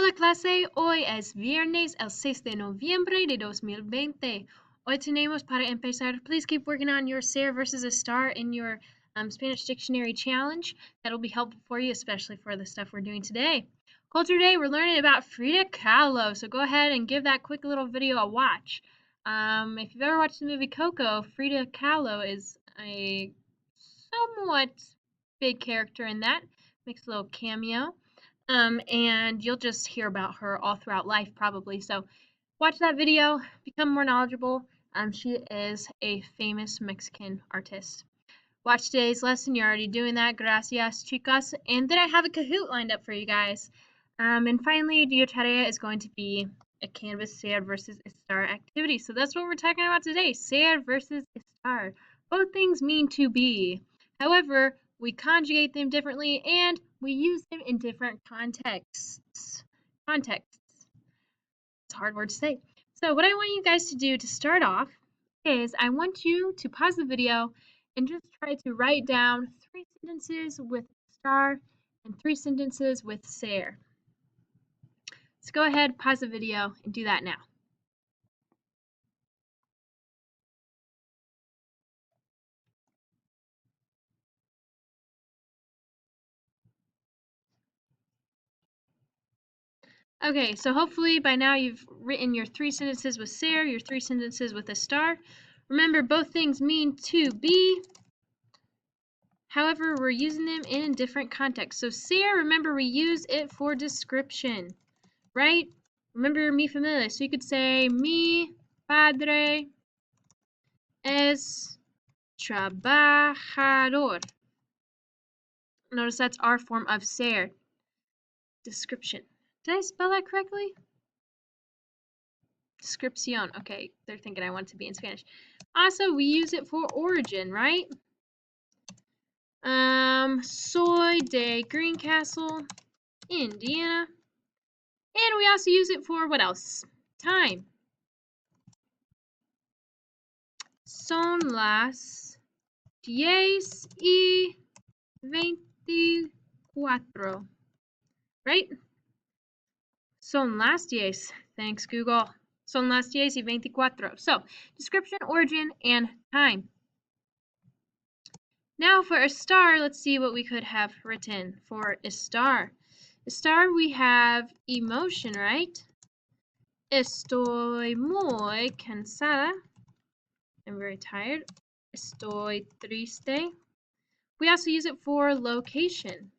Hola clase, hoy es viernes el 6 de noviembre de 2020. Hoy tenemos para empezar, please keep working on your Ser versus Estar in your Spanish Dictionary Challenge. That'll be helpful for you, especially for the stuff we're doing today. Culture Day, we're learning about Frida Kahlo, so go ahead and give that quick little video a watch. If you've ever watched the movie Coco, Frida Kahlo is a somewhat big character in that. Makes a little cameo. And you'll just hear about her all throughout life probably. So watch that video, become more knowledgeable. She is a famous Mexican artist. Watch today's lesson. You're already doing that. Gracias, chicas. And then I have a Kahoot lined up for you guys. And finally, your tarea is going to be a Canvas Ser versus Estar activity. So that's what we're talking about today. Ser versus Estar. Both things mean to be. However, we conjugate them differently and we use them in different contexts. It's a hard word to say. So what I want you guys to do to start off is I want you to pause the video and just try to write down 3 sentences with Estar and 3 sentences with Ser. So go ahead, pause the video, and do that now. Okay, so hopefully by now you've written your 3 sentences with Ser, your 3 sentences with Estar. Remember, both things mean to be. However, we're using them in different contexts. So Ser, remember, we use it for description, right? Remember mi familia. So you could say mi padre es trabajador. Notice that's our form of Ser. Description. Did I spell that correctly? Descripción. Okay, they're thinking I want it to be in Spanish. Also, we use it for origin, right? Soy de Greencastle, Indiana. And we also use it for what else? Time. Son las 10:24. Right? Son las 10. Thanks, Google. Son las 10:24. So, description, origin, and time. Now for Estar, let's see what we could have written for Estar. Estar, we have emotion, right? Estoy muy cansada. I'm very tired. Estoy triste. We also use it for location.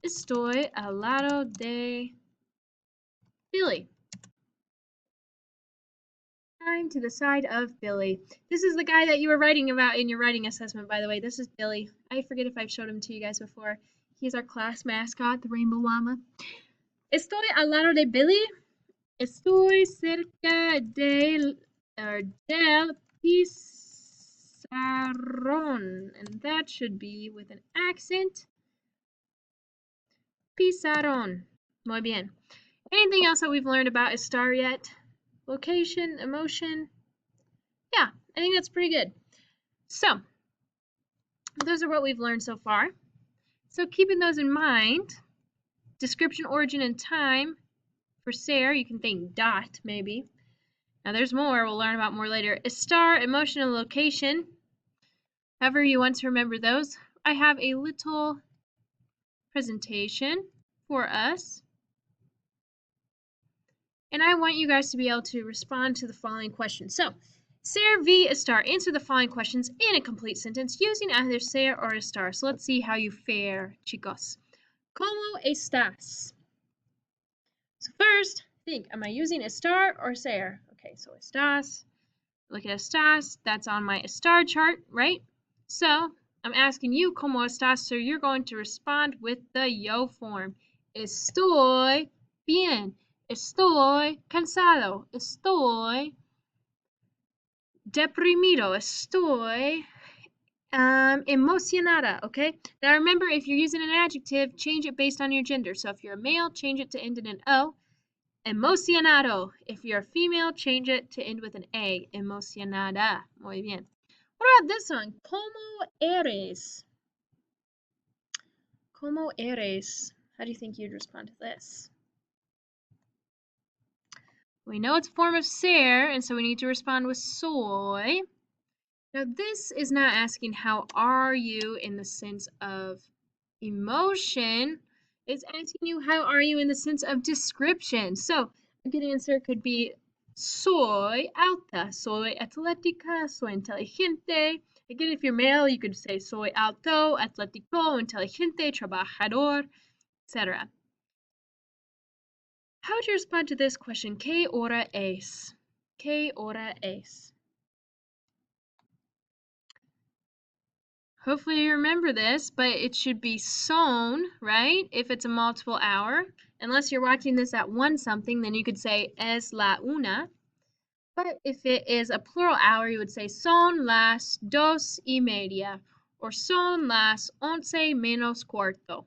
Estoy al lado de Billy. I'm to the side of Billy. This is the guy that you were writing about in your writing assessment, by the way. This is Billy. I forget if I've showed him to you guys before. He's our class mascot, the Rainbow Llama. Estoy al lado de Billy. Estoy cerca del pizarrón. And that should be with an accent. Pizarrón. Muy bien. Anything else that we've learned about Estar yet? Location, emotion. Yeah, I think that's pretty good. So, those are what we've learned so far. So keeping those in mind, description, origin, and time. For Ser, you can think dot, maybe. Now there's more, we'll learn about more later. Estar, emotion, and location. However you want to remember those. I have a little presentation for us. And I want you guys to be able to respond to the following questions. So, Ser v Estar. Answer the following questions in a complete sentence using either Ser or Estar. So let's see how you fare, chicos. ¿Cómo estás? So first, think, am I using Estar or Ser? Okay, so estás. Look at estás. That's on my Estar chart, right? So I'm asking you, ¿Cómo estás? So you're going to respond with the yo form. Estoy bien. Estoy cansado. Estoy deprimido. Estoy emocionada, okay? Now remember, if you're using an adjective, change it based on your gender. So if you're a male, change it to end in an O. Emocionado. If you're a female, change it to end with an A. Emocionada. Muy bien. What about this one? ¿Cómo eres? ¿Cómo eres? How do you think you'd respond to this? We know it's a form of ser, and so we need to respond with soy. Now, this is not asking how are you in the sense of emotion. It's asking you how are you in the sense of description. So a good answer could be soy alta, soy atlética, soy inteligente. Again, if you're male, you could say soy alto, atlético, inteligente, trabajador, etc. How would you respond to this question? ¿Qué hora es? ¿Qué hora es? Hopefully you remember this, but it should be son, right? If it's a multiple hour. Unless you're watching this at one something, then you could say es la una. But if it is a plural hour, you would say son las 2:30 or son las 11 menos cuarto.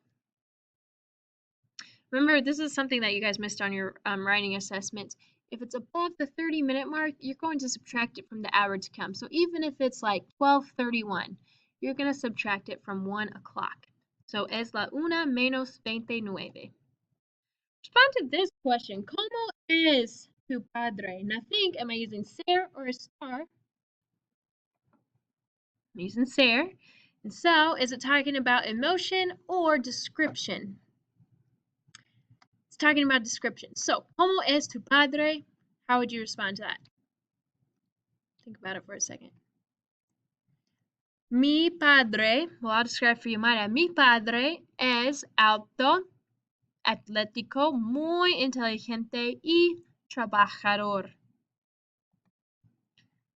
Remember, this is something that you guys missed on your writing assessments. If it's above the 30-minute mark, you're going to subtract it from the hour to come. So even if it's like 12:31, you're going to subtract it from 1 o'clock. So es la una menos 29. Respond to this question. ¿Cómo es tu padre? Now think, am I using ser or estar? I'm using ser. And so, is it talking about emotion or description? It's talking about description. So, ¿cómo es tu padre? How would you respond to that? Think about it for a second. Mi padre, well, I'll describe for you Maya. Mi padre es alto, atlético, muy inteligente y trabajador.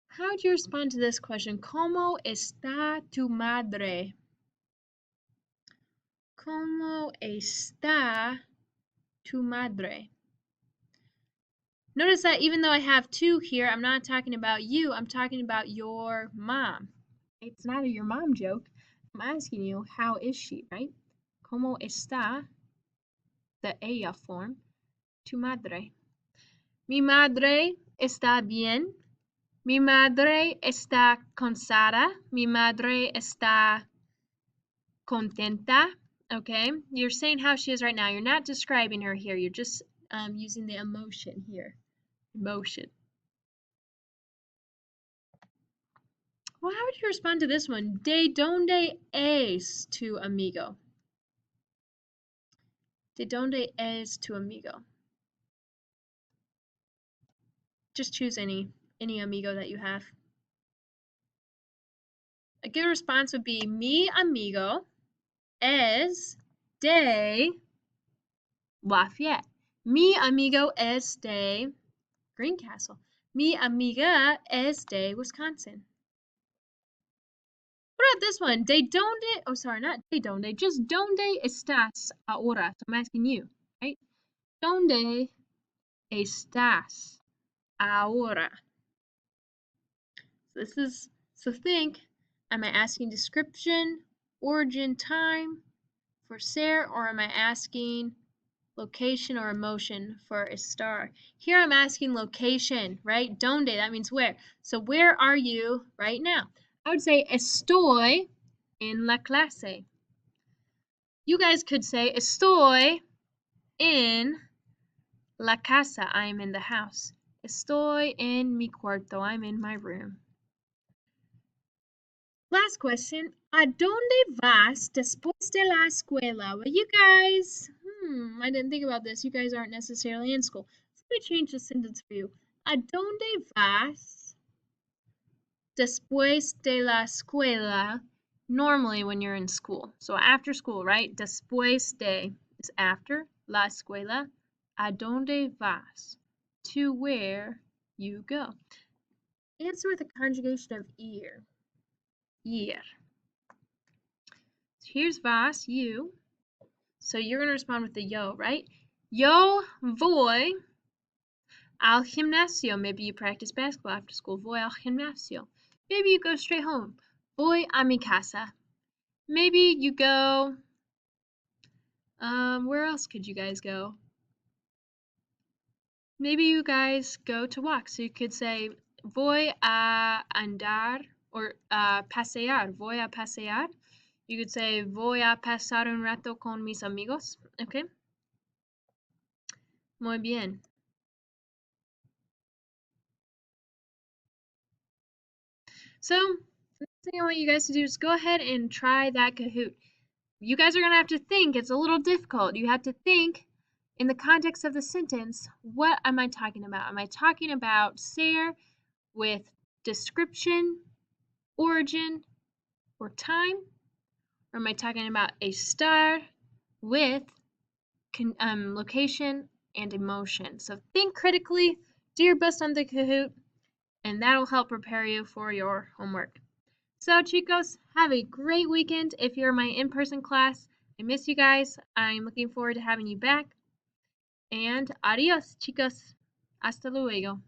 How would you respond to this question? ¿Cómo está tu madre? ¿Cómo está tu madre? Notice that even though I have two here, I'm not talking about you, I'm talking about your mom. It's not a your mom joke. I'm asking you, how is she, right? ¿Cómo está, the ella form, tu madre? Mi madre está bien. Mi madre está cansada. Mi madre está contenta. Okay, you're saying how she is right now. You're not describing her here. You're just using the emotion here. Emotion. Well, how would you respond to this one? ¿De dónde es tu amigo? ¿De dónde es tu amigo? Just choose any amigo that you have. A good response would be mi amigo es de Lafayette. Mi amigo es de Greencastle. Mi amiga es de Wisconsin. What about this one? ¿De dónde? Oh, sorry, not de dónde. Just ¿dónde estás ahora? So I'm asking you, right? ¿Dónde estás ahora? So think, am I asking description, origin, time for ser, or am I asking location or emotion for estar? Here I'm asking location, right? ¿Dónde? That means where. So where are you right now? I would say estoy en la clase. You guys could say estoy en la casa. I'm in the house. Estoy en mi cuarto. I'm in my room. Last question. ¿A dónde vas después de la escuela? Well, you guys, I didn't think about this. You guys aren't necessarily in school. So let me change the sentence for you. ¿A dónde vas después de la escuela? Normally when you're in school. So after school, right? Después de is after la escuela. ¿A dónde vas? To where you go. Answer with a conjugation of ir. Ir. So here's vas, you. So you're going to respond with the yo, right? Yo voy al gimnasio. Maybe you practice basketball after school. Voy al gimnasio. Maybe you go straight home. Voy a mi casa. Maybe you go, where else could you guys go? Maybe you guys go to walk. So you could say, voy a andar or pasear. Voy a pasear. You could say, voy a pasar un rato con mis amigos. Okay. Muy bien. So, the next thing I want you guys to do is go ahead and try that Kahoot. You guys are going to have to think. It's a little difficult. You have to think in the context of the sentence, what am I talking about? Am I talking about Ser with description, origin, or time? Or am I talking about Estar with location and emotion? So think critically, do your best on the Kahoot, and that'll help prepare you for your homework. So, chicos, have a great weekend. If you're in my in-person class, I miss you guys. I'm looking forward to having you back. And adios, chicos. Hasta luego.